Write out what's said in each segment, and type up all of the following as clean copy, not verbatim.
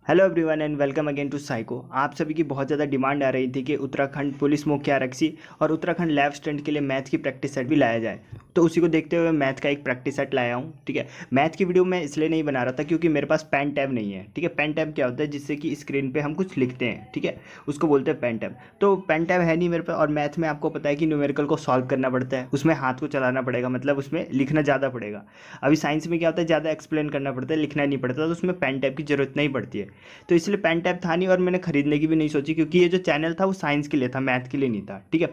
Hello everyone and welcome again to psycho. आप सभी की बहुत ज़्यादा डिमांड आ रही थी कि उत्तराखंड पुलिस मुख्य आरक्षी और उत्तराखंड लैब स्टूडेंट के लिए मैथ की प्रैक्टिस सेट भी लाया जाए। तो उसी को देखते हुए मैथ का एक प्रैक्टिस सेट लाया हूँ। ठीक है, मैथ की वीडियो मैं इसलिए नहीं बना रहा था क्योंकि मेरे पास पेन टैब नहीं है। ठीक है, पेन टैब क्या होता है, जिससे कि स्क्रीन पर हम कुछ लिखते हैं। ठीक है, उसको बोलते हैं पेन टैब। तो पेन टैब है नहीं मेरे पास, और मैथ में आपको पता है कि न्यूमेरिकल को सॉल्व करना पड़ता है, उसमें हाथ को चलाना पड़ेगा, मतलब उसमें लिखना ज़्यादा पड़ेगा। अभी साइंस में क्या होता है, ज़्यादा एक्सप्लेन करना पड़ता है, लिखना नहीं पड़ता, तो उसमें पेन टैब की जरूरत नहीं पड़ती है। तो इसलिए पेन टैब था नहीं और मैंने खरीदने की भी नहीं सोची, क्योंकि ये जो चैनल था वो साइंस के लिए था, मैथ के लिए नहीं था। ठीक है,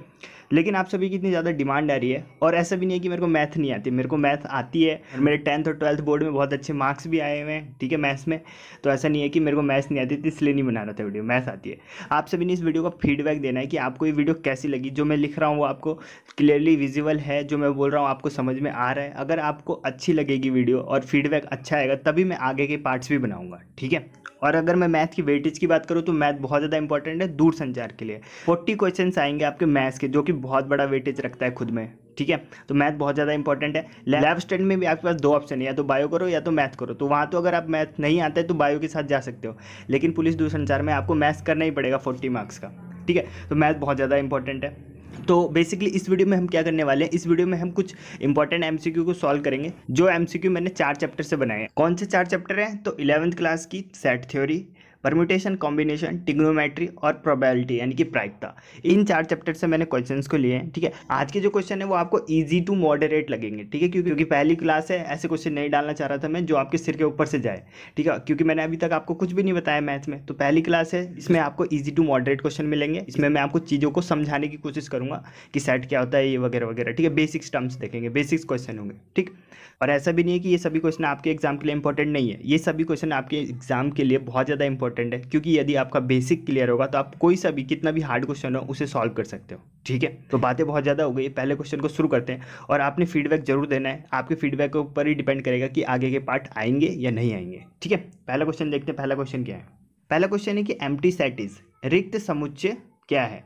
लेकिन आप सभी की इतनी ज़्यादा डिमांड आ रही है, और ऐसा भी नहीं है कि मेरे को मैथ नहीं आती, मेरे को मैथ आती है और मेरे 10th और 12th बोर्ड में बहुत अच्छे मार्क्स भी आए हुए हैं। ठीक है, मैथ्स में। तो ऐसा नहीं है कि मेरे को मैथ्स नहीं आती थी इसलिए नहीं बना रहा था वीडियो, मैथ्स आती है। आप सभी ने इस वीडियो का फीडबैक देना है कि आपको ये वीडियो कैसी लगी, जो मैं लिख रहा हूँ वो आपको क्लियरली विजिबल है, जो मैं बोल रहा हूँ आपको समझ में आ रहा है। अगर आपको अच्छी लगेगी वीडियो और फीडबैक अच्छा आएगा तभी मैं आगे के पार्ट्स भी बनाऊंगा। ठीक है, और अगर मैं मैथ की वेटेज की बात करूँ तो मैथ बहुत ज़्यादा इंपॉर्टेंट है दूर संचार के लिए। 40 क्वेश्चंस आएंगे आपके मैथ्स के, जो कि बहुत बड़ा वेटेज रखता है खुद में। ठीक है, तो मैथ बहुत ज़्यादा इंपॉर्टेंट है। लैब स्टडी में भी आपके पास दो ऑप्शन है, या तो बायो करो या तो मैथ करो। तो वहाँ तो अगर आप मैथ नहीं आता है तो बायो के साथ जा सकते हो, लेकिन पुलिस दूरसंचार में आपको मैथ्स करना ही पड़ेगा 40 मार्क्स का। ठीक है, तो मैथ बहुत ज़्यादा इंपॉर्टेंट है। तो बेसिकली इस वीडियो में हम क्या करने वाले हैं, इस वीडियो में हम कुछ इंपॉर्टेंट एमसीक्यू को सॉल्व करेंगे, जो एमसीक्यू मैंने 4 चैप्टर से बनाए हैं। कौन से 4 चैप्टर हैं, तो 11th क्लास की set theory, permutation, combination, trigonometry और प्रोबेबिलिटी यानी कि प्रायिकता। इन 4 चैप्टर से मैंने क्वेश्चंस को लिए हैं। ठीक है, आज के जो क्वेश्चन है वो आपको इजी टू मॉडरेट लगेंगे। ठीक है, क्योंकि पहली क्लास है, ऐसे क्वेश्चन नहीं डालना चाह रहा था मैं जो आपके सिर के ऊपर से जाए। ठीक है, क्योंकि मैंने अभी तक आपको कुछ भी नहीं बताया मैथ्स में, तो पहली क्लास है, इसमें आपको इजी टू मॉडरेट क्वेश्चन मिलेंगे। इसमें मैं आपको चीज़ों को समझाने की कोशिश करूंगा कि सेट क्या होता है, ये वगैरह वगैरह। ठीक है, बेसिक्स टर्म्स देखेंगे, बेसिक्स क्वेश्चन होंगे। ठीक, और ऐसा भी नहीं है कि ये सभी क्वेश्चन आपके एग्जाम के लिए इंपॉर्टेंट नहीं है, ये सभी क्वेश्चन आपके एग्जाम के लिए बहुत ज़्यादा इंपॉर्टेंट है, क्योंकि यदि आपका बेसिक क्लियर होगा तो आप कोई सा भी कितना भी हार्ड क्वेश्चन हो उसे सॉल्व कर सकते हो। ठीक है, तो बातें बहुत ज़्यादा हो गई, पहले क्वेश्चन को शुरू करते हैं। और आपने फीडबैक जरूर देना है, आपके फीडबैक के ऊपर ही डिपेंड करेगा कि आगे के पार्ट आएंगे या नहीं आएंगे। ठीक है, पहला क्वेश्चन देखते हैं। पहला क्वेश्चन क्या है, पहला क्वेश्चन है कि एम्प्टी सेट इज, रिक्त समुच्चय क्या है।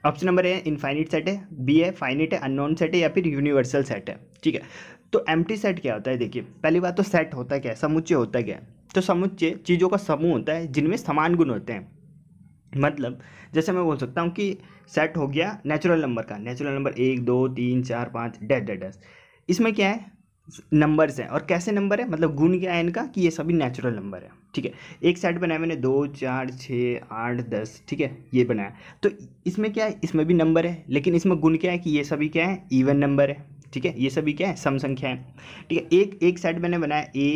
Option number A infinite set है, बी है फाइनिट है, अननोन सेट है, या फिर यूनिवर्सल सेट है। ठीक है, तो एम्प्टी सेट क्या होता है, देखिए पहली बात तो सेट होता क्या है, समुच्चय होता क्या है। तो समुच्चय चीज़ों का समूह होता है जिनमें समान गुण होते हैं। मतलब जैसे मैं बोल सकता हूँ कि सेट हो गया नेचुरल नंबर का, natural number 1 2 3 4 5 dash dash dash. इसमें क्या है, नंबर्स हैं, और कैसे नंबर है, मतलब गुण क्या है इनका, कि ये सभी नेचुरल नंबर है। ठीक है, एक सेट बनाया मैंने 2 4 6 8 10। ठीक है, ये बनाया, तो इसमें क्या है, इसमें भी नंबर है, लेकिन इसमें गुण क्या है कि ये सभी क्या है, इवन नंबर है। ठीक है, ये सभी क्या है, सम संख्या है। ठीक है, एक एक सेट मैंने बनाया ए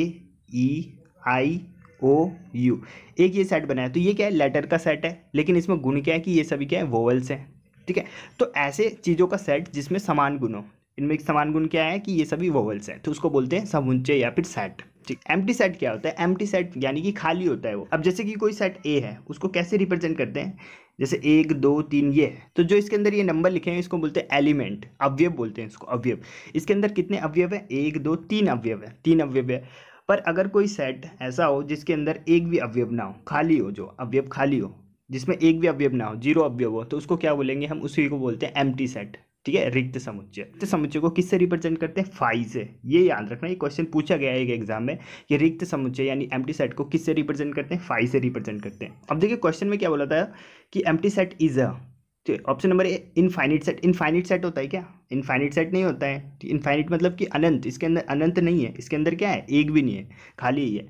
ई आई ओ यू, एक ये सेट बनाया, तो ये क्या है, लेटर का सेट है, लेकिन इसमें गुण क्या है कि ये सभी क्या है, वोवल्स हैं। ठीक है, तो ऐसे चीज़ों का सेट जिसमें समान गुण हो, इनमें एक समान गुण क्या है कि ये सभी वोवल्स हैं, तो उसको बोलते हैं समुच्चय या फिर सेट। ठीक, एम्प्टी सेट क्या होता है, एम्प्टी सेट यानी कि खाली होता है वो। अब जैसे कि कोई सेट ए है, उसको कैसे रिप्रेजेंट करते हैं, जैसे 1 2 3 ये है, तो जो इसके अंदर ये नंबर लिखे हैं इसको बोलते हैं एलिमेंट, अवयव बोलते हैं इसको, अवयव। इसके अंदर कितने अवयव है, 1 2 3 अवयव है, 3 अवयव है। पर अगर कोई सेट ऐसा हो जिसके अंदर एक भी अवयव ना हो, खाली हो, जो अवयव खाली हो, जिसमें एक भी अवयव ना हो, 0 अवयव हो, तो उसको क्या बोलेंगे, हम उसी को बोलते हैं एम्प्टी सेट। ठीक है, रिक्त समुच्चय। रिक्त समुच्चय को किससे रिप्रेजेंट करते हैं, फाई से। ये याद रखना, ये क्वेश्चन पूछा गया है एक एग्जाम में कि रिक्त समुच्चय यानी एम्प्टी सेट को किससे रिप्रेजेंट करते हैं, फाई से रिप्रेजेंट करते हैं। अब देखिए क्वेश्चन में क्या बोला था कि empty set is a, option number A infinite set. Infinite set होता है क्या, इनफाइनिट सेट नहीं होता है। इनफाइनिट मतलब कि अनंत, इसके अंदर अनंत नहीं है, इसके अंदर क्या है, एक भी नहीं है, खाली ही है।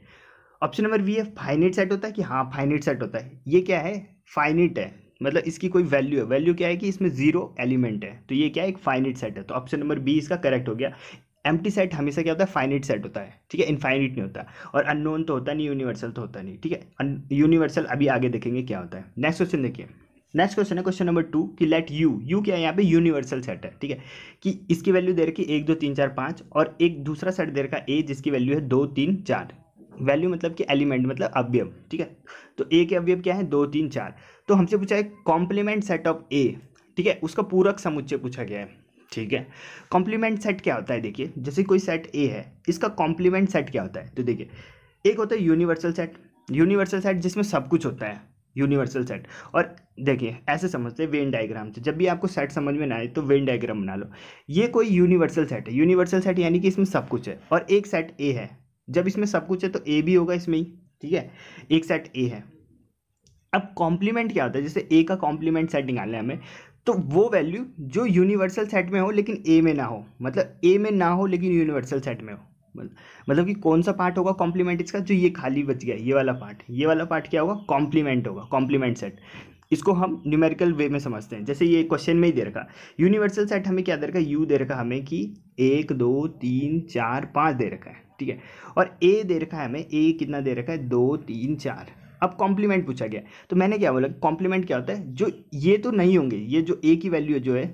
ऑप्शन नंबर बी है फाइनिट सेट होता है कि, हाँ फाइनिट सेट होता है। ये क्या है, फाइनिट है, मतलब इसकी कोई वैल्यू है, वैल्यू क्या है कि इसमें 0 एलिमेंट है, तो ये क्या है, एक फाइनिट सेट है। तो ऑप्शन नंबर बी इसका करेक्ट हो गया। एम्प्टी सेट हमेशा क्या होता है, फाइनिट सेट होता है। ठीक है, इनफाइनिट नहीं होता, और अननोन तो होता नहीं, यूनिवर्सल तो होता नहीं। ठीक है, यूनिवर्सल अभी आगे देखेंगे क्या होता है। नेक्स्ट क्वेश्चन देखिए, नेक्स्ट क्वेश्चन है क्वेश्चन नंबर 2 कि लेट यू क्या है, यहाँ पे यूनिवर्सल सेट है। ठीक है, कि इसकी वैल्यू दे रखी 1 2 3 4 5, और एक दूसरा सेट दे रखा ए जिसकी वैल्यू है 2 3 4। वैल्यू मतलब कि एलिमेंट मतलब अवयव। ठीक है, तो ए के अवयव क्या है, 2 3 4। तो हमसे पूछा है कॉम्प्लीमेंट सेट ऑफ ए। ठीक है, उसका पूरक समुच्चय पूछा गया है। ठीक है, कॉम्प्लीमेंट सेट क्या होता है, देखिए जैसे कोई सेट ए है, इसका कॉम्प्लीमेंट सेट क्या होता है, तो देखिए एक होता है यूनिवर्सल सेट, यूनिवर्सल सेट जिसमें सब कुछ होता है, यूनिवर्सल सेट। और देखिए ऐसे समझते हैं वेन डायग्राम से, जब भी आपको सेट समझ में ना आए तो वेन डायग्राम बना लो। ये कोई यूनिवर्सल सेट है, यूनिवर्सल सेट यानी कि इसमें सब कुछ है, और एक सेट ए है, जब इसमें सब कुछ है तो ए भी होगा इसमें ही। ठीक है, एक सेट ए है। अब कॉम्प्लीमेंट क्या होता है, जैसे ए का कॉम्प्लीमेंट सेट निकालना है हमें, तो वो वैल्यू जो यूनिवर्सल सेट में हो लेकिन ए में ना हो, मतलब ए में ना हो लेकिन यूनिवर्सल सेट में हो। मतलब कि कौन सा पार्ट होगा कॉम्प्लीमेंट इसका, जो ये खाली बच गया ये वाला पार्ट, ये वाला पार्ट क्या होगा, कॉम्प्लीमेंट होगा, कॉम्प्लीमेंट सेट। इसको हम न्यूमेरिकल वे में समझते हैं, जैसे ये क्वेश्चन में ही दे रखा यूनिवर्सल सेट हमें क्या दे रखा है, यू दे रखा हमें कि 1 2 3 4 5 दे रखा है, ठीक है, और ए दे रखा है हमें, ए कितना दे रखा है, 2 3 4। अब कॉम्प्लीमेंट पूछा गया, तो मैंने क्या बोला, कॉम्प्लीमेंट क्या होता है, जो ये तो नहीं होंगे, ये जो ए की वैल्यू जो है,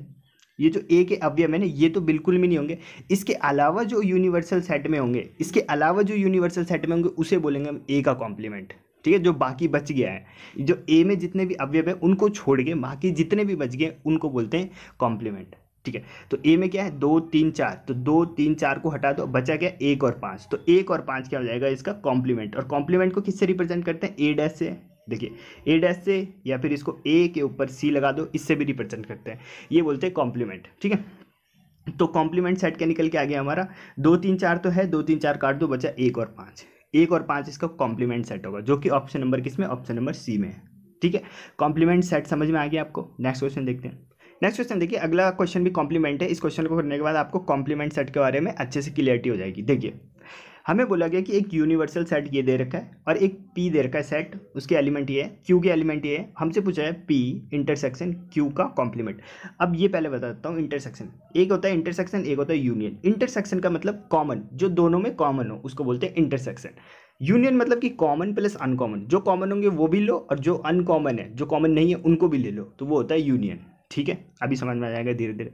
ये जो ए के अवयव है ना, ये तो बिल्कुल भी नहीं होंगे। इसके अलावा जो यूनिवर्सल सेट में होंगे, इसके अलावा जो यूनिवर्सल सेट में होंगे उसे बोलेंगे हम ए का कॉम्प्लीमेंट, ठीक है। जो बाकी बच गया है, जो ए में जितने भी अवयव है उनको छोड़ के बाकी जितने भी बच गए उनको बोलते हैं कॉम्प्लीमेंट, ठीक है। तो ए में क्या है, 2 3 4, तो 2 3 4 को हटा दो, बचा क्या, 1 और 5, तो 1 और 5 क्या हो जाएगा इसका कॉम्प्लीमेंट। और कॉम्प्लीमेंट को किससे रिप्रेजेंट करते हैं, ए डैश से, देखिए ए डैश से, या फिर इसको ए के ऊपर सी लगा दो, इससे भी रिप्रेजेंट करते हैं, ये बोलते हैं कॉम्प्लीमेंट, ठीक है। तो कॉम्प्लीमेंट सेट क्या निकल के आ गया हमारा, 2 3 4 तो है, 2 3 4 काट दो, बचा 1 और 5, 1 और 5 इसका कॉम्प्लीमेंट सेट होगा, जो कि ऑप्शन नंबर किसमें, ऑप्शन नंबर सी में है, ठीक है। कॉम्प्लीमेंट सेट समझ में आ गया आपको। नेक्स्ट क्वेश्चन देखते हैं। नेक्स्ट क्वेश्चन देखिए, अगला क्वेश्चन भी कॉम्प्लीमेंट है। इस क्वेश्चन को करने के बाद आपको कॉम्प्लीमेंट सेट के बारे में अच्छे से क्लियरिटी हो जाएगी। देखिए हमें बोला गया कि एक यूनिवर्सल सेट ये दे रखा है और एक पी दे रखा है सेट, उसके एलिमेंट ये है, क्यू के एलिमेंट ये है। हमसे पूछा है पी इंटरसेक्शन क्यू का कॉम्प्लीमेंट। अब ये पहले बता देता हूँ, इंटरसेक्शन एक होता है इंटरसेक्शन, एक होता है यूनियन। इंटरसेक्शन का मतलब कॉमन, जो दोनों में कॉमन हो उसको बोलते हैं इंटरसेक्शन। यूनियन मतलब कि कॉमन प्लस अनकॉमन, जो कॉमन होंगे वो भी लो और जो अनकॉमन है, जो कॉमन नहीं है उनको भी ले लो, तो वो होता है यूनियन, ठीक है। अभी समझ में आ जाएगा धीरे धीरे।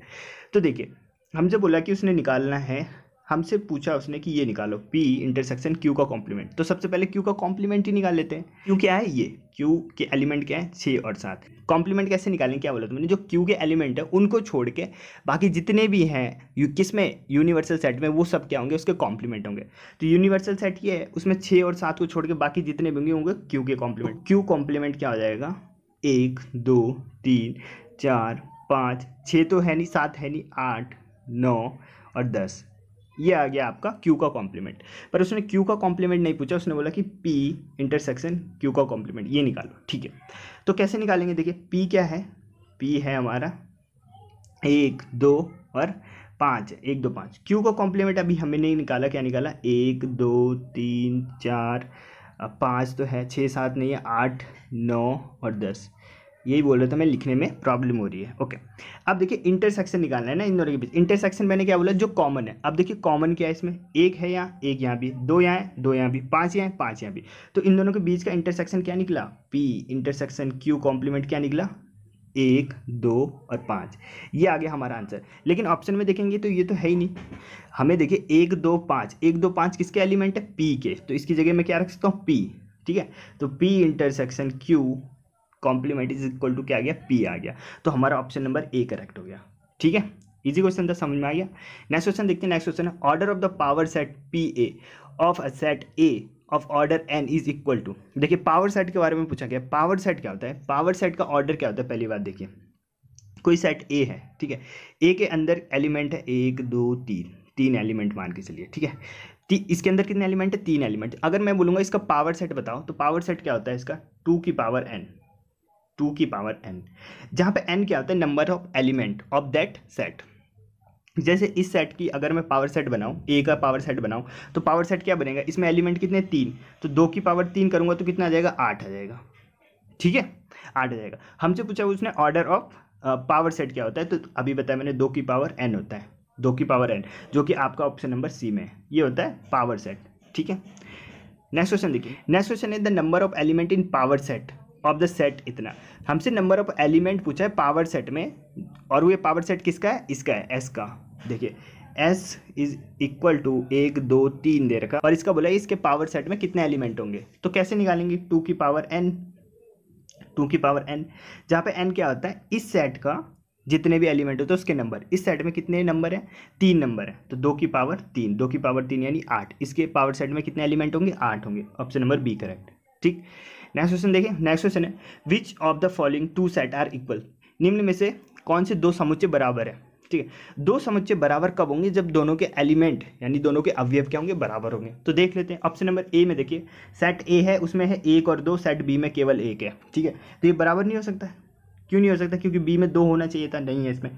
तो देखिए हमसे बोला कि उसने निकालना है, हमसे पूछा उसने कि ये निकालो P इंटरसेक्शन Q का कॉम्प्लीमेंट। तो सबसे पहले Q का कॉम्प्लीमेंट ही निकाल लेते हैं। Q क्या है, ये Q के एलिमेंट क्या है, 6 और 7। कॉम्प्लीमेंट कैसे निकालेंगे, क्या बोला तुमने, जो Q के एलिमेंट है उनको छोड़ के बाकी जितने भी हैं किस में, यूनिवर्सल सेट में, वो सब क्या होंगे, उसके कॉम्प्लीमेंट होंगे। तो यूनिवर्सल सेट ये है, उसमें 6 और 7 को छोड़ के बाकी जितने भी होंगे Q के कॉम्प्लीमेंट। Q कॉम्प्लीमेंट क्या हो जाएगा, 1 2 3 4 5 6 तो है नहीं, 7 है नहीं, 8 9 और 10, ये आ गया आपका Q का कॉम्प्लीमेंट। पर उसने Q का कॉम्प्लीमेंट नहीं पूछा, उसने बोला कि P इंटरसेक्शन Q का कॉम्प्लीमेंट ये निकालो, ठीक है। तो कैसे निकालेंगे, देखिए P क्या है, P है हमारा 1 2 और 5, 1 2 5। Q का कॉम्प्लीमेंट अभी हमें नहीं निकाला, क्या निकाला, 1 2 3 4 5 तो है, 6 7 नहीं है, 8 9 और 10, यही बोल रहा था मैं, लिखने में प्रॉब्लम हो रही है, ओके। अब देखिए इंटरसेक्शन निकालना है ना इन दोनों के बीच। इंटरसेक्शन मैंने क्या बोला, जो कॉमन है। अब देखिए कॉमन क्या है इसमें, 1 है यहाँ, 1 यहाँ भी, 2 यहाँ है, 2 यहाँ भी, 5 यहाँ है, 5 यहाँ भी। तो इन दोनों के बीच का इंटरसेक्शन क्या निकला, P इंटरसेक्शन Q कॉम्प्लीमेंट क्या निकला, 1 2 और 5, ये आ गया हमारा आंसर। लेकिन ऑप्शन में देखेंगे तो ये तो है ही नहीं। हमें देखिए 1 2 5, 1 2 5 किसके एलिमेंट है, P के, तो इसकी जगह मैं क्या रख सकता हूँ, P, ठीक है। तो P intersection Q complement is equal to क्या आ गया, P आ गया। तो हमारा ऑप्शन नंबर ए करेक्ट हो गया, ठीक है। इजी क्वेश्चन था, समझ में आ गया। नेक्स्ट क्वेश्चन देखते हैं। नेक्स्ट क्वेश्चन है, order of the power set PA of a set A of order n is equal to. देखिए पावर सेट के बारे में पूछा गया। पावर सेट क्या होता है, पावर सेट का ऑर्डर क्या होता है, पहली बात देखिए, कोई सेट A है, ठीक है, A के अंदर एलिमेंट है 1 2 3, 3 एलिमेंट मान के चलिए, ठीक है। इसके अंदर कितने एलिमेंट है, 3 एलिमेंट। अगर मैं बोलूँगा इसका पावर सेट बताओ, तो पावर सेट क्या होता है इसका, 2 की पावर n, 2 की पावर n, जहाँ पे n क्या होता है, number of element of that set. जैसे इस सेट की अगर मैं पावर सेट बनाऊँ, A का पावर सेट बनाऊँ, तो पावर सेट क्या बनेगा, इसमें एलिमेंट कितने, 3, तो 2 की पावर 3 करूँगा तो कितना आ जाएगा, 8 आ जाएगा, ठीक है, 8 आ जाएगा। हमसे पूछा उसने ऑर्डर ऑफ पावर सेट क्या होता है, तो अभी बताया मैंने 2 की पावर n होता है, 2 की पावर n, जो कि आपका ऑप्शन नंबर सी में है, ये होता है पावर सेट, ठीक है। नेक्स्ट क्वेश्चन देखिए। नेक्स्ट क्वेश्चन है the number of element in power set of the set इतना। हमसे नंबर ऑफ एलिमेंट पूछा है पावर सेट में, और वो ये पावर सेट किसका है, इसका है, S का। देखिए S इज इक्वल टू 1 2 3 दे रखा, और इसका बोला है इसके पावर सेट में कितने एलिमेंट होंगे। तो कैसे निकालेंगे, 2 की पावर n, 2 की पावर n, जहाँ पे n क्या होता है, इस सेट का जितने भी एलिमेंट होते हैं उसके नंबर। इस सेट में कितने नंबर है, 3 नंबर है, तो 2 की पावर 3, 2 की पावर 3 यानी 8। इसके पावर सेट में कितने एलिमेंट होंगे, 8 होंगे, ऑप्शन नंबर बी करेक्ट, ठीक। नेक्स्ट क्वेश्चन देखिए। नेक्स्ट क्वेश्चन है, which of the following 2 set are equal. निम्न में से कौन से 2 समुच्चय बराबर है, ठीक है। दो समुच्चय बराबर कब होंगे? जब दोनों के एलिमेंट यानी दोनों के अवयव क्या होंगे? बराबर होंगे। तो देख लेते हैं ऑप्शन नंबर ए में। देखिए सेट ए है, उसमें है 1 और 2, सेट बी में केवल 1 है, ठीक है। तो ये बराबर नहीं हो सकता है। क्यों नहीं हो सकता? क्योंकि बी में 2 होना चाहिए था, नहीं है इसमें।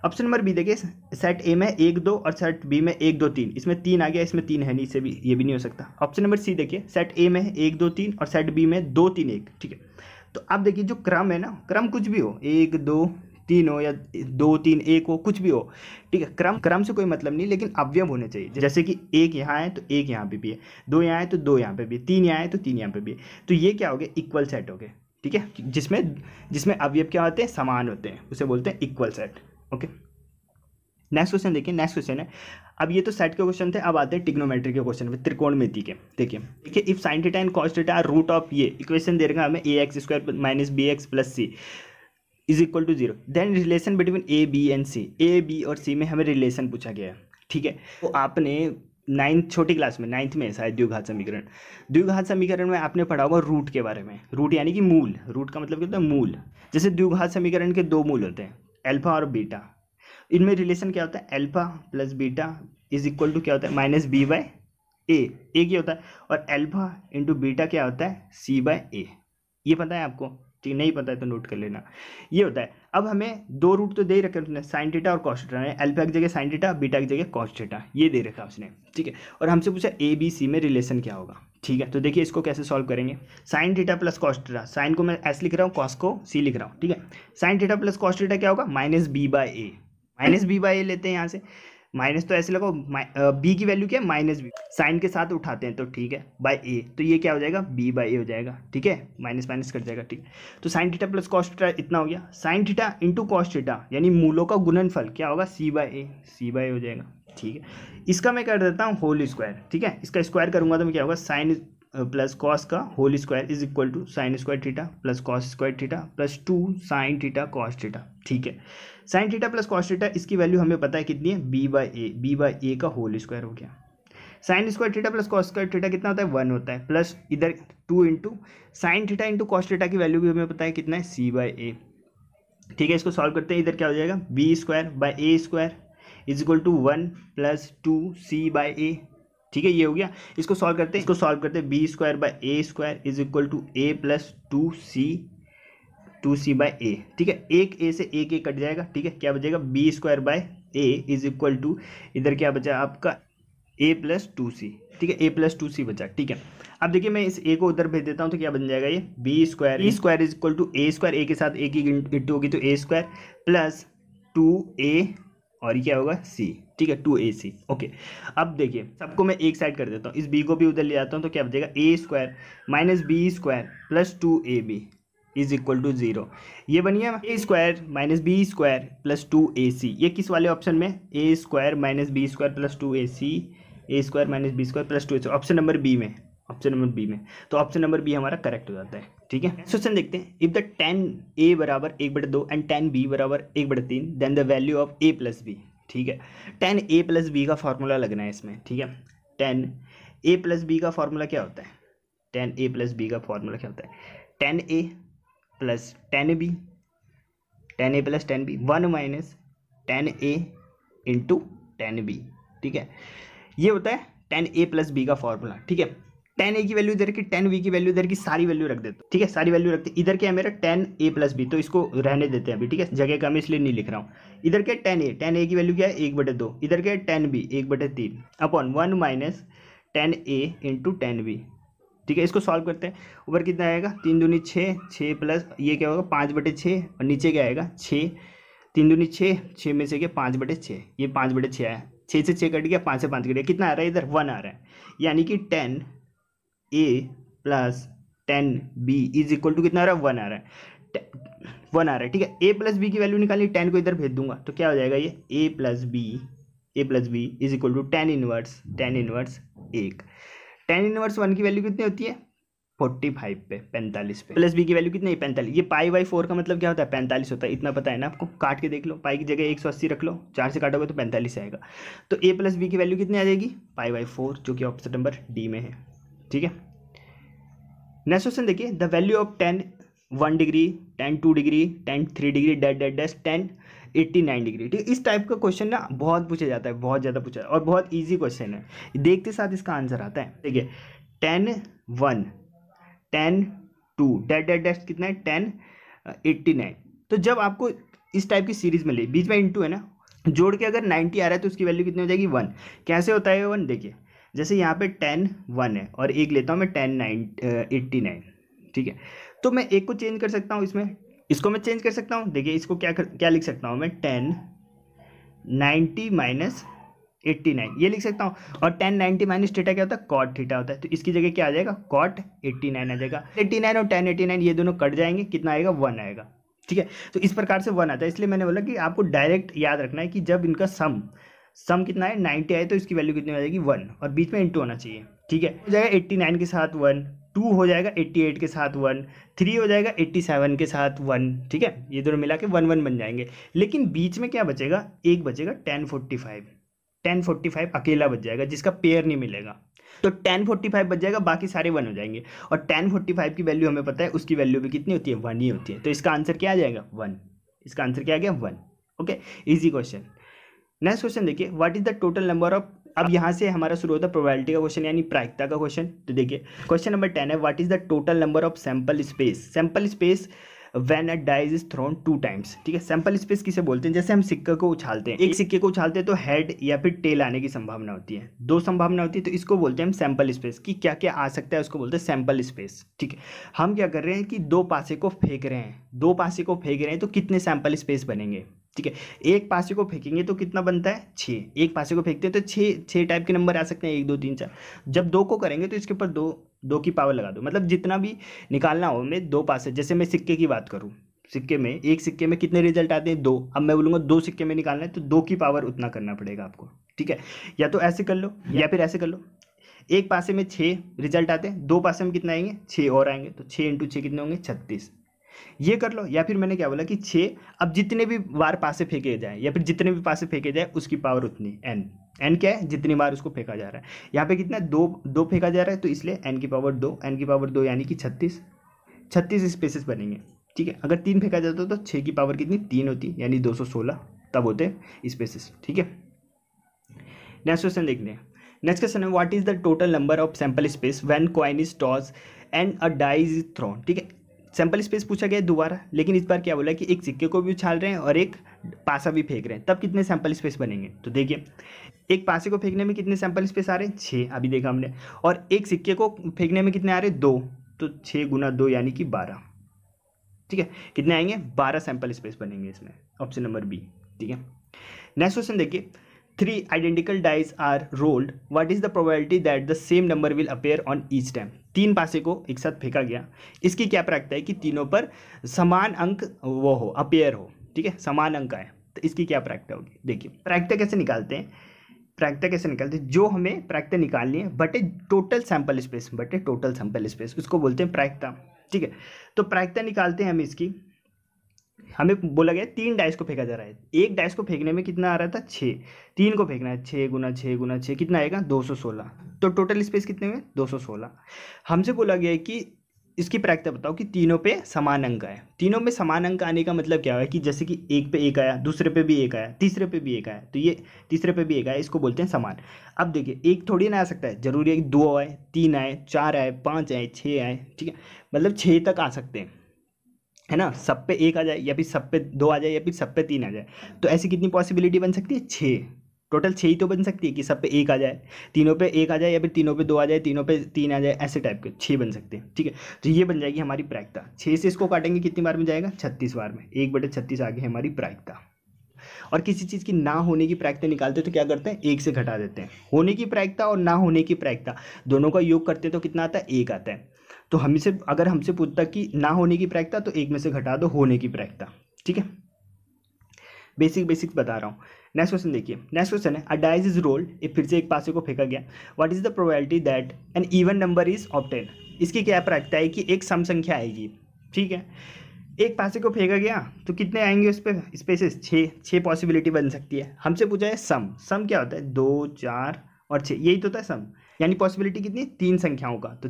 ऑप्शन नंबर बी देखिए, सेट ए में 1 2 और सेट बी में 1 2 3, इसमें 3 आ गया, इसमें 3 है नहीं, इसे भी ये भी नहीं हो सकता। ऑप्शन नंबर सी देखिए, सेट ए में 1 2 3 और सेट बी में 2 3 1, ठीक है। तो आप देखिए जो क्रम है ना, क्रम कुछ भी हो, 1 2 3 हो या 2 3 1 हो, कुछ भी हो, ठीक है। क्रम से कोई मतलब नहीं, लेकिन अवयव होने चाहिए। जैसे कि 1 यहाँ है तो 1 यहाँ पे भी है, 2 यहाँ है तो 2 यहाँ पे भी है, 3 यहाँ है तो 3 यहाँ पे भी है। तो ये क्या हो गया? इक्वल सेट हो गए, ठीक है। जिसमें अवयव क्या होते हैं? समान होते हैं, उसे बोलते हैं equal set. Okay, next question देखिए। नेक्स्ट क्वेश्चन है, अब ये तो सेट के क्वेश्चन थे, अब आते हैं ट्रिग्नोमेट्री के क्वेश्चन में, त्रिकोणमिति के। देखिए if sine theta and cos theta are root of, ये इक्वेशन दे रखा हमें ax² minus bx plus c is equal to 0, then relation between a b and c। a b और c में हमें रिलेशन पूछा गया है, ठीक है। तो आपने 9th छोटी क्लास में, 9th में शायद द्विघात समीकरण में आपने पढ़ा होगा रूट के बारे में। रूट यानी कि मूल, रूट का मतलब क्या होता है? मूल। जैसे द्विघात समीकरण के 2 मूल होते हैं, अल्फा और बीटा। इनमें रिलेशन क्या होता है? Alpha plus beta is equal to क्या होता है? माइनस बी बाय ए, एक ही होता है। और अल्फा इंटू बीटा क्या होता है? सी बाय ए। ये पता है आपको? ठीक, नहीं पता है तो नोट कर लेना, ये होता है। अब हमें 2 रूट तो दे ही रखे उसने, साइन थीटा और कॉस थीटा। अल्फा की जगह साइन थीटा, बीटा की जगह कॉस थीटा, ये दे रखा उसने, ठीक है। और हमसे पूछा ए बी सी में रिलेशन क्या होगा, ठीक है। तो देखिए इसको कैसे सॉल्व करेंगे। Sine theta plus cos theta, sine को मैं एस लिख रहा हूँ, कॉस को सी लिख रहा हूँ, ठीक है। Sine theta plus cos theta क्या होगा? माइनस बी बाय ए। माइनस बी बाय ए लेते हैं यहाँ से, माइनस तो ऐसे लगाओ, बी की वैल्यू क्या है? माइनस बी, साइन के साथ उठाते हैं तो ठीक है, बाय ए, तो ये क्या हो जाएगा? बी बाय ए हो जाएगा, ठीक है। माइनस माइनस कट जाएगा, ठीक। तो sign theta plus cos theta इतना हो गया। Sine theta into cos theta यानी मूलों का गुणनफल क्या होगा? सी बाय ए हो जाएगा, ठीक है। इसका मैं कर देता हूँ होल स्क्वायर, ठीक है। इसका स्क्वायर करूंगा तो मैं क्या होगा? साइन प्लस कॉस का whole square is equal to sine square theta plus cos square theta plus 2 sine theta cos theta, ठीक है। Sine theta plus cos theta, इसकी वैल्यू हमें पता है कितनी है? बी बाय ए का होल स्क्वायर हो गया। Sign square theta plus cos square theta कितना होता है? 1 होता है, प्लस इधर 2 into sine theta into cos theta की वैल्यू भी हमें पता है कितना है? सी बाय ए, ठीक है। इसको सॉल्व करते हैं, इधर क्या हो जाएगा? B square by A square is equal to 1 plus 2 C by A, ठीक है। ये हो गया। इसको सॉल्व करते हैं, B square by A square is equal to A plus 2c by A, ठीक है। एक ए से एक कट जाएगा, ठीक है। क्या बचेगा? B square by A is equal to, इधर क्या बचा आपका? ए प्लस 2c, ठीक है। ए प्लस 2c बचा, ठीक है। अब देखिए मैं इस ए को उधर भेज देता हूँ तो क्या बन जाएगा? ये B square is equal to A square, A के साथ ए की इंटू होगी तो ए स्क्वायर प्लस 2a और ये क्या होगा? सी, ठीक है, 2ac, ओके। अब देखिए सबको मैं एक साइड कर देता हूँ, इस b को भी उधर ले जाता हूँ तो क्या बचेगा? A square minus B square plus 2ab is equal to 0। ये बन गया A square minus B square plus 2ac। ये किस वाले ऑप्शन में? A square minus B square plus 2ac, A square minus B square plus 2ac, option number B में, तो option number B हमारा करेक्ट हो जाता है, ठीक है। क्वेश्चन देखते हैं, इफ द tan a बराबर 1/2 एंड tan b बराबर 1/3 then the value of a plus B, ठीक है। tan a प्लस बी का फॉर्मूला लगना है इसमें, ठीक है। tan a प्लस बी का फॉर्मूला क्या होता है? tan a प्लस बी का फॉर्मूला क्या होता है? tan a plus tan b, tan a plus tan b, 1 minus tan a into tan b, ठीक है। ये होता है tan a प्लस बी का फॉर्मूला, ठीक है। tan a की वैल्यू इधर की, tan b की वैल्यू इधर की, सारी वैल्यू रख देते, ठीक है। सारी वैल्यू रखते, इधर क्या है मेरा? tan a प्लस बी, तो इसको रहने देते हैं अभी, ठीक है। जगह कम इसलिए नहीं लिख रहा हूँ। इधर क्या है? tan a की वैल्यू क्या है? 1/2। इधर क्या है? tan b 1/3 upon 1 minus tan a into tan b, ठीक है। इसको सॉल्व करते हैं, ऊपर कितना आएगा? 3 दूनी 6, 6 प्लस ये क्या होगा? 5/6 और नीचे क्या आएगा? 6, 3 दूनी 6, 6 में से क्या? 5/6, ये 5/6 आया, 6 से 6 कट गया, 5 से 5 कट गया, कितना आ रहा है? इधर 1 आ रहा है, यानी कि tan a plus tan b is equal to कितना आ रहा है? 1 आ रहा है, 1 आ रहा है, ठीक है। a प्लस बी की वैल्यू निकाली, tan को इधर भेज दूंगा तो क्या हो जाएगा? ये a plus B is equal to tan inverse 1। tan inverse 1 की वैल्यू कितनी होती है? 45 पे, 45 पे, प्लस बी की वैल्यू कितनी है? 45। ये π/4 का मतलब क्या होता है? 45 होता है, इतना पता है ना आपको? काट के देख लो, पाई की जगह 180 रख लो, 4 से काटोगे तो 45 आएगा। तो a प्लस बी की वैल्यू कितनी आ जाएगी? π/4, जो कि ऑप्शन नंबर डी में है, ठीक है। नेक्स्ट क्वेश्चन देखिए, the value of tan 1 degree, tan 2 degree, tan 3 degree dash dash dash tan 89 degree. ठीक है, इस टाइप का क्वेश्चन ना बहुत पूछा जाता है, बहुत ज़्यादा पूछा है और बहुत ईजी क्वेश्चन है, देखते साथ इसका आंसर आता है। देखिए 10 1 10 2 डैट डैट डैट कितना है 10 89। तो जब आपको इस टाइप की सीरीज मिले, बीच में इंटू है ना, जोड़ के अगर 90 आ रहा है तो उसकी वैल्यू कितनी हो जाएगी 1। कैसे होता है 1? देखिए जैसे यहाँ पे 10 1 है और एक लेता हूँ मैं 89। ठीक है, तो मैं एक को चेंज कर सकता हूँ, इसमें इसको मैं चेंज कर सकता हूँ। देखिए इसको क्या लिख सकता हूँ मैं, 10 90 माइनस 89 ये लिख सकता हूँ। और 10 90 माइनस थीटा क्या होता है, कॉट थीटा होता है। तो इसकी जगह क्या आ जाएगा, कॉट 89 आ जाएगा। 89 और 10 89 ये दोनों कट जाएंगे, कितना आएगा 1 आएगा। ठीक है, तो इस प्रकार से 1 आता है। इसलिए मैंने बोला कि आपको डायरेक्ट याद रखना है कि जब इनका सम कितना है 90 आए तो इसकी वैल्यू कितनी हो जाएगी 1 और बीच में इंटू होना चाहिए। ठीक है, हो जाएगा 89 के साथ 1, 2 हो जाएगा 88 के साथ 1, 3 हो जाएगा 87 के साथ 1। ठीक है, ये दोनों मिला के 1 1 बन जाएंगे। लेकिन बीच में क्या बचेगा, एक बचेगा 1045 अकेला बच जाएगा जिसका पेयर नहीं मिलेगा। तो 1045 बच जाएगा, बाकी सारे 1 हो जाएंगे। और 1045 की वैल्यू हमें पता है, उसकी वैल्यू भी कितनी होती है, 1 ही होती है। तो इसका आंसर क्या आ जाएगा 1। इसका आंसर क्या आ गया 1। Okay, easy question. Next question देखिए, what is the total number of, अब यहाँ से हमारा शुरू होता है प्रोबेबिलिटी का क्वेश्चन यानी प्रायिकता का क्वेश्चन। तो देखिए क्वेश्चन नंबर 10 है, what is the total number of sample space when a dies is thrown 2 times. ठीक है, सैंपल स्पेस किसे बोलते हैं, जैसे हम सिक्के को उछालते हैं, एक सिक्के को उछालते हैं तो हेड या फिर टेल आने की संभावना होती है, 2 संभावना होती है। तो इसको बोलते हैं हम सैंपल स्पेस, कि क्या क्या आ सकता है उसको बोलते हैं सैंपल स्पेस। ठीक है, हम क्या कर रहे हैं कि 2 पासे को फेंक रहे हैं, 2 पासे को फेंक रहे हैं तो कितने सैंपल स्पेस बनेंगे। ठीक है, एक पासे को फेंकेंगे तो कितना बनता है 6, एक पासे को फेंकते हैं तो 6 टाइप के नंबर आ सकते हैं, 1 2 3 4। जब 2 को करेंगे तो इसके ऊपर 2 की पावर लगा दो, मतलब जितना भी निकालना हो मैं 2 पासे, जैसे मैं सिक्के की बात करूँ, सिक्के में एक सिक्के में कितने रिजल्ट आते हैं 2, अब मैं बोलूँगा 2 सिक्के में निकालना है तो 2 की पावर उतना करना पड़ेगा आपको। ठीक है, या तो ऐसे कर लो या फिर ऐसे कर लो, एक पासे में 6 रिजल्ट आते हैं, 2 पासे में कितना आएंगे 6 और आएंगे, तो 6 × 6 कितने होंगे 36। ये कर लो, या फिर मैंने क्या बोला कि 6, अब जितने भी बार पासे फेंके जाए या फिर जितने भी पासे फेंके जाए उसकी पावर उतनी, n क्या है, जितनी बार उसको फेंका जा रहा है। यहाँ पे कितना 2 फेंका जा रहा है तो इसलिए n की पावर 2 यानी कि 36 स्पेसेस बनेंगे। ठीक है, अगर 3 फेंका जाता तो 6 की पावर कितनी 3 होती, यानी 216 तब होते स्पेसेस। ठीक है, नेक्स्ट क्वेश्चन देखते हैं। नेक्स्ट क्वेश्चन है, what is the total number of sample space when coin is toss and a dies is thrown. ठीक है, सैंपल स्पेस पूछा गया है दोबारा, लेकिन इस बार क्या बोला कि एक सिक्के को भी उछाल रहे हैं और एक पासा भी फेंक रहे हैं, तब कितने सैंपल स्पेस बनेंगे। तो देखिए एक पासे को फेंकने में कितने सैंपल स्पेस आ रहे हैं 6, अभी देखा हमने, और एक सिक्के को फेंकने में कितने आ रहे हैं 2, तो 6 × 2 यानी कि 12। ठीक है, कितने आएंगे 12 सैंपल स्पेस बनेंगे इसमें, ऑप्शन नंबर बी। ठीक है, नेक्स्ट क्वेश्चन देखिए, 3 identical dice are rolled, what is the probability that the same number will appear on each time. 3 पासे को एक साथ फेंका गया, इसकी क्या प्रायिकता है कि तीनों पर समान अंक वो हो, अपीयर हो। ठीक है, समान अंक आए तो इसकी क्या प्रायिकता होगी। देखिए प्रायिकता कैसे निकालते हैं, जो हमें प्रायिकता निकालनी है बटे टोटल सैंपल स्पेस, उसको बोलते हैं प्रायिकता। ठीक है, तो प्रायिकता निकालते हैं हम इसकी, हमें बोला गया 3 डाइस को फेंका जा रहा है, एक डाइस को फेंकने में कितना आ रहा था 6, 3 को फेंकना है 6 × 6 कितना आएगा 216, तो टोटल स्पेस कितने हुए 216। हमसे बोला गया है कि इसकी प्रायिकता बताओ कि तीनों पे समान अंक आए। तीनों में समान अंक आने का मतलब क्या है कि जैसे कि एक पे 1 आया, दूसरे पे भी 1 आया, तीसरे पे भी 1 आया, तो ये तीसरे पे भी 1 आया, इसको बोलते हैं समान। अब देखिए एक थोड़ी ना आ सकता है, जरूरी है कि 2 आए, 3 आए, 4 आए, 5 आए, 6 आए। ठीक है, मतलब 6 तक आ सकते हैं, है ना, सब पे 1 आ जाए या फिर सब पे 2 आ जाए या फिर सब पे 3 आ जाए। तो ऐसी कितनी पॉसिबिलिटी बन सकती है 6, टोटल 6 ही तो बन सकती है कि सब पे 1 आ जाए, तीनों पे 1 आ जाए या फिर तीनों पे 2 आ जाए, तीनों पे 3 आ जाए, ऐसे टाइप के 6 बन सकते हैं। ठीक है, तो ये बन जाएगी हमारी प्रायिकता। 6 से इसको काटेंगे कितनी बार में जाएगा 36 बार में, 1/36 आ गई हमारी प्रायिकता। और किसी चीज़ की ना होने की प्रायिकता निकालते हैं तो क्या करते हैं 1 से घटा देते हैं। होने की प्रायिकता और ना होने की प्रायिकता दोनों का योग करते हैं तो कितना आता है 1 आता है। तो अगर हमसे पूछता कि ना होने की प्रायिकता तो 1 में से घटा दो होने की प्रायिकता। ठीक है, बेसिक बता रहा हूँ। नेक्स्ट क्वेश्चन देखिए, नेक्स्ट क्वेश्चन है, अ डाइस इज रोल्ड, फिर से एक पासे को फेंका गया, what is the probability that an even number is obtain. इसकी क्या प्रायिकता है कि एक सम संख्या आएगी। ठीक है, एक पासे को फेंका गया तो कितने आएंगे उस पर स्पेसेस 6 पॉसिबिलिटी बन सकती है। हमसे पूछा है सम क्या होता है 2 4 और 6, यही तो होता है सम, यानी पॉसिबिलिटी कितनी 3 संख्याओं का, तो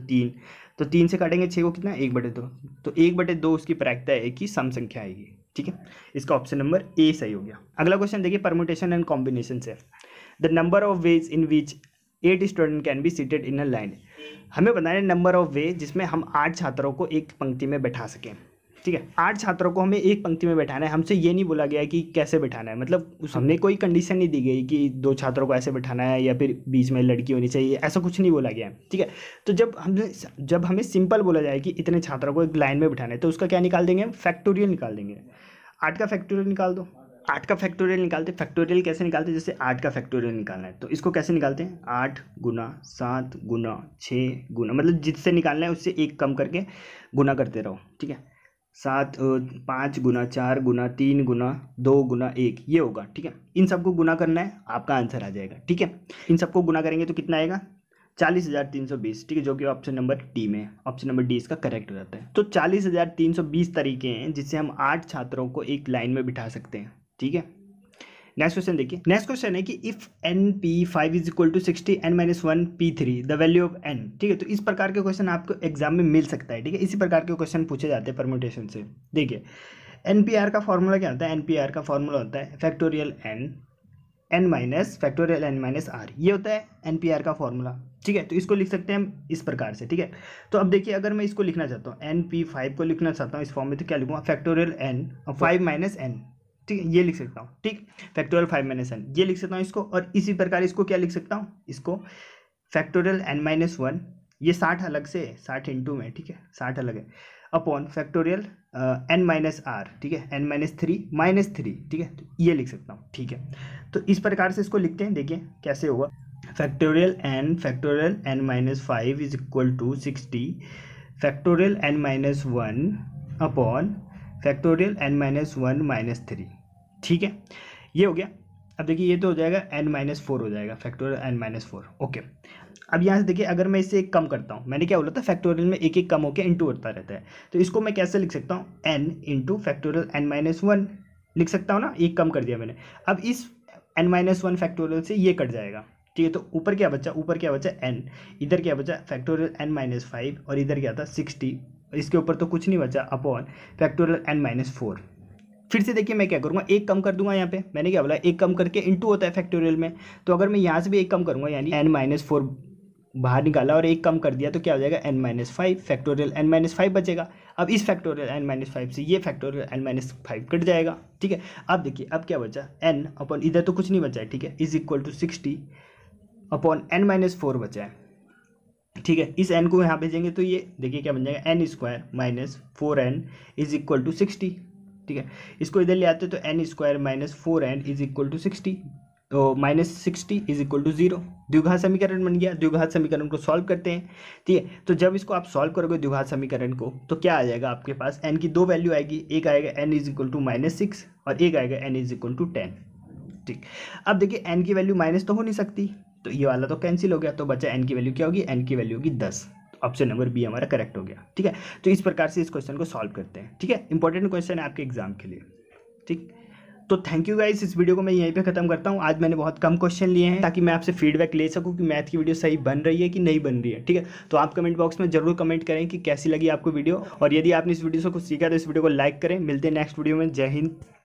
3 से काटेंगे 6 को कितना 1/2, तो 1/2 उसकी प्रायिकता है कि सम संख्या आएगी। ठीक है, इसका ऑप्शन नंबर ए सही हो गया। अगला क्वेश्चन देखिए, परम्यूटेशन एंड कॉम्बिनेशन से, the number of ways in which 8 student can be seated in a line. हमें बताना है नंबर ऑफ वे जिसमें हम 8 छात्रों को एक पंक्ति में बैठा सकें। ठीक है, 8 छात्रों को हमें एक पंक्ति में बैठाना है। हमसे ये नहीं बोला गया कि कैसे बैठाना है, मतलब हमने कोई कंडीशन नहीं दी गई कि 2 छात्रों को ऐसे बैठाना है या फिर बीच में लड़की होनी चाहिए, ऐसा कुछ नहीं बोला गया है। ठीक है, तो जब हमें सिंपल बोला जाए कि इतने छात्रों को एक लाइन में बैठाना है, तो उसका क्या निकाल देंगे, फैक्टोरियल निकाल देंगे। 8 का फैक्टोरियल निकाल दो। 8 का फैक्टोरियल निकालते, फैक्टोरियल कैसे निकालते हैं, जैसे 8 का फैक्टोरियल निकालना है तो इसको कैसे निकालते हैं, 8 गुना 7 गुना 6 गुना, मतलब जिससे निकालना है उससे एक कम करके गुना करते रहो। ठीक है, 5 गुना 4 गुना 3 गुना 2 गुना 1 ये होगा। ठीक है, इन सबको गुना करना है, आपका आंसर आ जाएगा। ठीक है, इन सबको गुना करेंगे तो कितना आएगा, 40,320। ठीक है, जो कि ऑप्शन नंबर डी में, ऑप्शन नंबर डी इसका करेक्ट हो जाता है। तो 40,320 तरीके हैं जिससे हम 8 छात्रों को एक लाइन में बिठा सकते हैं। ठीक है, नेक्स्ट क्वेश्चन देखिए। नेक्स्ट क्वेश्चन है कि if np5 is equal to 60 n-1 p3 the value of n। ठीक है, तो इस प्रकार के क्वेश्चन आपको एग्जाम में मिल सकता है। ठीक है, इसी प्रकार के क्वेश्चन पूछे जाते हैं परम्यूटेशन से। देखिए, NPR का फॉर्मूला क्या होता है, NPR का फॉर्मूला होता है factorial n minus factorial n minus r, ये होता है NPR का फॉर्मूला। ठीक है, तो इसको लिख सकते हैं हम इस प्रकार से। ठीक है, तो अब देखिए, अगर मैं इसको लिखना चाहता हूँ, np5 को लिखना चाहता हूँ इस फॉर्म में, तो क्या लिखूँगा, फैक्टोरियल n और 5 माइनस n। ठीक है, ये लिख सकता हूँ। ठीक, फैक्टोरियल 5 माइनस n ये लिख सकता हूँ इसको, और इसी प्रकार इसको क्या लिख सकता हूँ, इसको फैक्टोरियल n-1, ये 60 अलग से 60 इंटू में, ठीक है 60 अलग है, upon factorial n minus r। ठीक है, n-3 माइनस 3। ठीक है, तो ये लिख सकता हूँ। ठीक है, तो इस प्रकार से इसको लिखते हैं, देखिए कैसे होगा, factorial n-5 is equal to 60 factorial n-1 upon factorial n-1 minus 3। ठीक है, ये हो गया। अब देखिए, ये तो हो जाएगा n-4 हो जाएगा, फैक्टोरियल n-4। ओके, अब यहाँ से देखिए, अगर मैं इसे एक कम करता हूँ, मैंने क्या बोला था, फैक्टोरियल में एक कम होकर इंटू होता रहता है, तो इसको मैं कैसे लिख सकता हूँ, n इंटू फैक्टोरियल n-1 लिख सकता हूँ ना, एक कम कर दिया मैंने। अब इस n-1 फैक्टोरियल से ये कट जाएगा। ठीक है, तो ऊपर क्या बचा, n, इधर क्या बचा फैक्टोरियल n-5, और इधर क्या था 60, इसके ऊपर तो कुछ नहीं बचा, अपॉन फैक्टोरियल n-4। फिर से देखिए, मैं क्या करूँगा, एक कम कर दूंगा। यहाँ पे मैंने क्या बोला, एक कम करके इंटू होता है फैक्टोरियल में, तो अगर मैं यहाँ से भी एक कम करूँगा, यानी n-4 बाहर निकाला और एक कम कर दिया, तो क्या हो जाएगा n-5, फैक्टोरियल n-5 बचेगा। अब इस फैक्टोरियल n-5 से ये फैक्टोरियल n-5 कट जाएगा। ठीक है, अब देखिए, अब क्या बचा, n अपॉन इधर तो कुछ नहीं बचा है। ठीक है, is equal to 60 upon n-4 बचा है। ठीक है, इस n को यहाँ भेजेंगे तो ये देखिए क्या बन जाएगा, n² minus 4n is equal to 60। ठीक है, इसको इधर ले आते तो n² minus 4n is equal to 60, तो माइनस 60 इज इक्वल टू 0। द्विघात समीकरण बन गया। द्विघात समीकरण को सॉल्व करते हैं। ठीक है, तो जब इसको आप सॉल्व करोगे द्विघात समीकरण को, तो क्या आ जाएगा, आपके पास n की 2 वैल्यू आएगी, एक आएगा n इज इक्वल टू -6 और एक आएगा n इज इक्वल टू 10। ठीक, अब देखिए n की वैल्यू माइनस तो हो नहीं सकती, तो ये वाला तो कैंसिल हो गया, तो बचा n की वैल्यू क्या होगी, n की वैल्यू होगी 10। ऑप्शन नंबर बी हमारा करेक्ट हो गया। ठीक है, तो इस प्रकार से इस क्वेश्चन को सॉल्व करते हैं। ठीक है, इंपॉर्टेंट क्वेश्चन है आपके एग्जाम के लिए। ठीक, तो थैंक यू गाइस, इस वीडियो को मैं यहीं पे खत्म करता हूँ। आज मैंने बहुत कम क्वेश्चन लिए हैं ताकि मैं आपसे फीडबैक ले सकूँ कि मैथ की वीडियो सही बन रही है कि नहीं बन रही है। ठीक है, तो आप कमेंट बॉक्स में जरूर कमेंट करें कि कैसी लगी आपको वीडियो, और यदि आपने इस वीडियो से कुछ सीखा तो इस वीडियो को लाइक करें। मिलते हैं नेक्स्ट वीडियो में। जय हिंद।